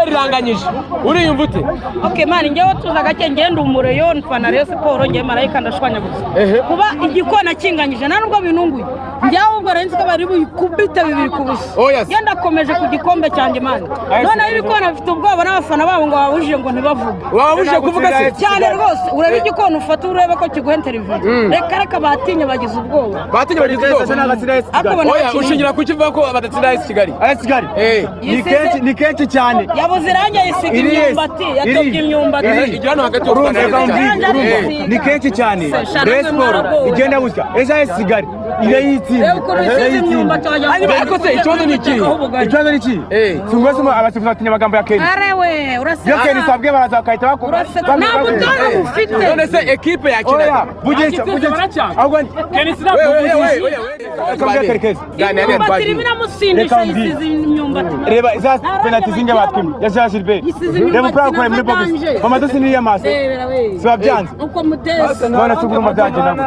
APR iranganyije uriyumva ute? Okay man, ngewe tuzaga ngenda umureyo nfana Rayonsports ngiye marayika ndashwanya gusa kuba igikona kinganyije nta nubwo binunguye njyaho ubwo renzi ko bari kubita 2 ku busa yenda komeje ku gikombe cyanjye man none ibikona bifite ubwoba n'abafana babo ngo wabujije ngo ntibavuge wabujije kuvuga se cyane rwose urebe igikona ufata urebe ko kiguha interview reka batinye bagize ubwoba oya ushingira ku kivuga ko badatsinda AS Kigali ni kenshi cyane yabuze irange yisiga imyumbati yatobye imyumbati igihano hagati ni kenshi cyane Rayonsports igenda gutya AS Kigali irayitsinda ariko se ikibazo ni iki sungwesemo abasifuzi batinya amagambo ya Kenya arewe uraseka Kenya sabwe baraza bakahita bakora nta mutara ufite none se equipe yakinaga bugesha ahubwo Kenya sina reba za penalty zinge batwimye ya Jean Gilbert reba plan ko muri box bamaze siniri amaso sibabyanze uko mutese none tugura umagagenda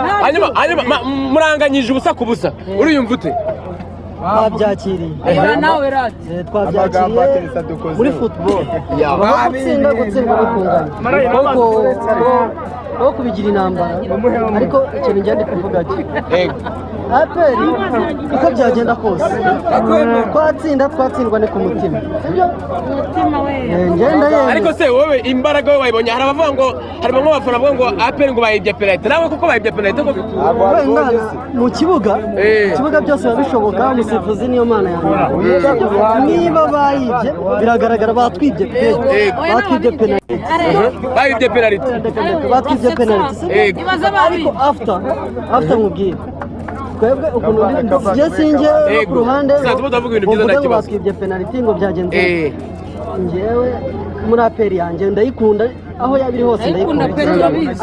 hanyuma muranganyije ubusa ku busa uriyumva ute? Twabyakiriye nawe rati twabyakiriye muri football gutsinda gukunganya ko kubigira intambara ariko ikintu ngende kuvuga ati APR uko byagenda kose twatsindwa ne ku mutima sibyo umutima we ngenda ariko se wowe imbaraga we wayibonye hari abavuga ngo harimo nk'abafana bavuga ngo APR ngo bayibye penalty nawe kuko bayibye penalty mu kibuga byose babishoboka umusifuzi niyo mana yanjye niba bayibye biragaragara batwibye penalty ariko after mubwira twebwe ukuntu sinje ku ruhande ngo batwibye penalty ngo byagenze njyewe muri APR yanjye ndayikunda aho yabiri hose ndayikunda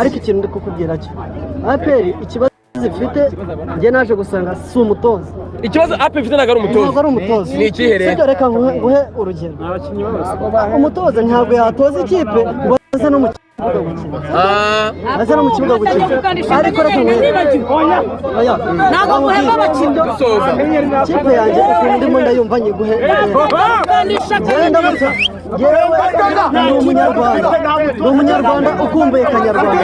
ariko ikintu ndi kukubwira cyo APR ikibazo zifite njye naje gusanga si umutoza ikibazo APR ifite nagari umutoza ni ikihere sibyo reka nguhe urugero umutoza ntabwo yatoza ikipe ngo aze no mu kibuga gukina ariko reka ntabwo muhemba abakinnyi ikipe yanjye ukuntu ndimo ndayumva nyiguhe ni umunyarwanda ukumbuye kanyarwanda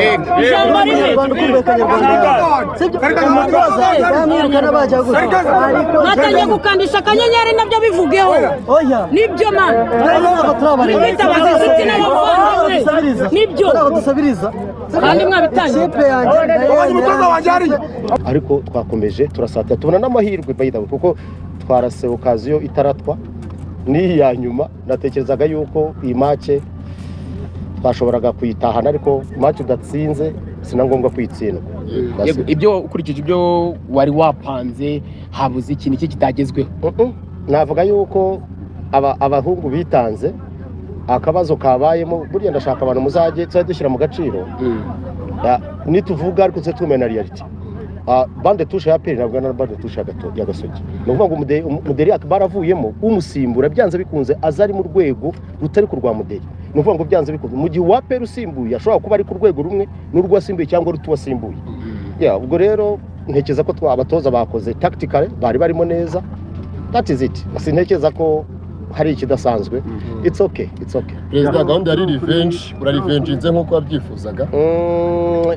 sibyo umutoza yamwirukana bajya gusa mwatangiye gukandisha akanyenyeri nabyo bivugeho nibyo man nibyo dusabiriza kandi mwabitangiye ikipe yanjye ariko twakomeje turasatira tubona n'amahirwe bayidawe kuko twarase okaziyo itaratwa ni ya nyuma natekerezaga yuko iyi match twashoboraga kuyitahana ariko match udatsinze sina ngombwa kwitsindwa ibyo ukurikije ibyo wari wapanze habuze ikintu iki kitagezweho navuga yuko abahungu bitanze akabazo kabayemo burya ndashaka abantu muzajye dushyira mu gaciro nituvuga ariko se tumena reality bande touche ya APR nabwo na bande touche ya Gasogi no kuvuga ngo muderi akabaravuyemo umusimbura byanze bikunze azari mu rwego rutari ku rwa muderi no kuvuga ngo byanze bikunze mu gihe wa APR usimbuye ashobora kuba ari ku rwego rumwe n'urwasimbuye cyangwa rutuwasimbuye ubwo rero ntekeza ko abatoza bakoze tactical bari barimo neza that is it sintekeza ko hari ikidasanzwe it's okay Perezida gahunda yari revenge urarivenginze nkuko wabyifuzaga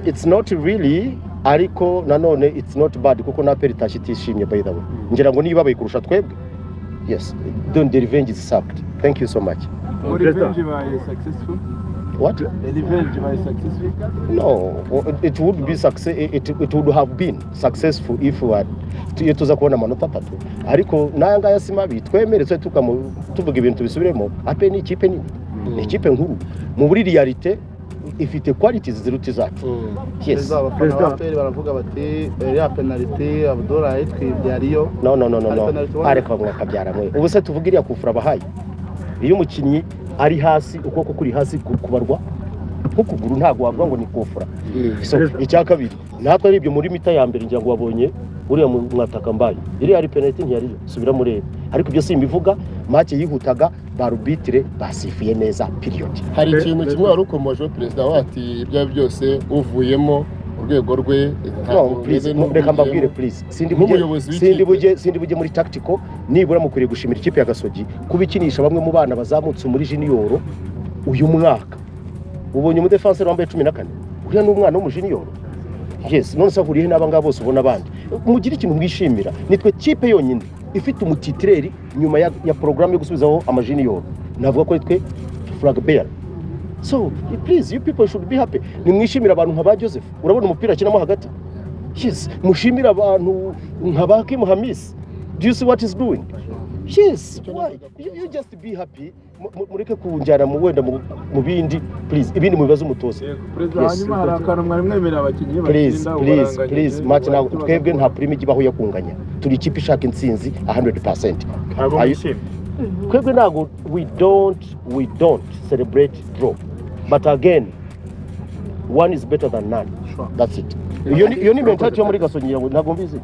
it's not really ariko nanone it's not bad kuko na APR itashitishimye by the way ngira ngo niba bayikurusha twebwe yes don't the revenge is sucked thank you so much revenge was successful what the revenge was successful no it would be success it would have been successful if we had tuza kubona amanota 3 ariko nanga yasima bitwemeretse tuvuga ibintu bisubiremo APR ni ikipe nini ni ikipe nkuru mu buri reality ifite qualities ziruti zacu yes abafana APR baravuga bati ya penalty Abdullah yitwibye ariyo no areka mwakabyara mwe ubu se tuvuga iriya kufura bahaye iyo umukinnyi ari hasi ukoko kuri hasi kubarwa nk'ukuguru ntago wavuga ngo ni kufura icya kabiri natwe ari ibyo muri mita ya mbere ngira ngo wabonye uriya mwataka mbaye iri ari penalty ntiyari subira murebe ariko ibyo simbivuga match yihutaga barubitre basifiye neza period hari ikintu kimwe wari ukomoje perezida wati ibyo byose uvuyemo rwego rwe reka mbabwire please sindi bujye muri tactical nibura mukwiriye gushimira ikipe ya Gasogi kubikinisha bamwe mu bana bazamutse muri junior uyu mwaka ubonye mu defenseur wambaye 14 uriya n'umwana wo mu junior yes none se ahuriye n'abangaba bose ubona abandi mugira ikintu mwishimira nitwe kipe yonyine ifite umutitreri nyuma ya program yo gusubizaho amajunior navuga ko twe flag bearer. So please you people should be happy. Nimwishimira abantu nk'aba Joseph urabona umupira akinamo hagati. Yes, mushimira abantu nk'aba Kim Hamis. Do you see what he's doing? Yes, why? You just be happy. Mureke kunjana mu wenda mu bindi please ibindi mu bibazo umutoza. Hanyuma hari akantu mwari mwemerera abakinnyi please match nawe twebwe nta prime igibaho yo kunganya. Turi ikipe ishaka intsinzi 100%. Kwebwe nago we don't celebrate draw, but again one is better than none. That's it. You ni mentality yo muri Gasogi ngo ntago mbizi.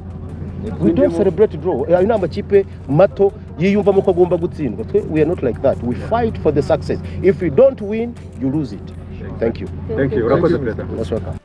We don't celebrate draw. Ayo namba kipe mato yiyumvamo ko agomba gutsindwa. We are not like that. We fight for the success. If you don't win, you lose it. Thank you. Urakoze President. That's welcome.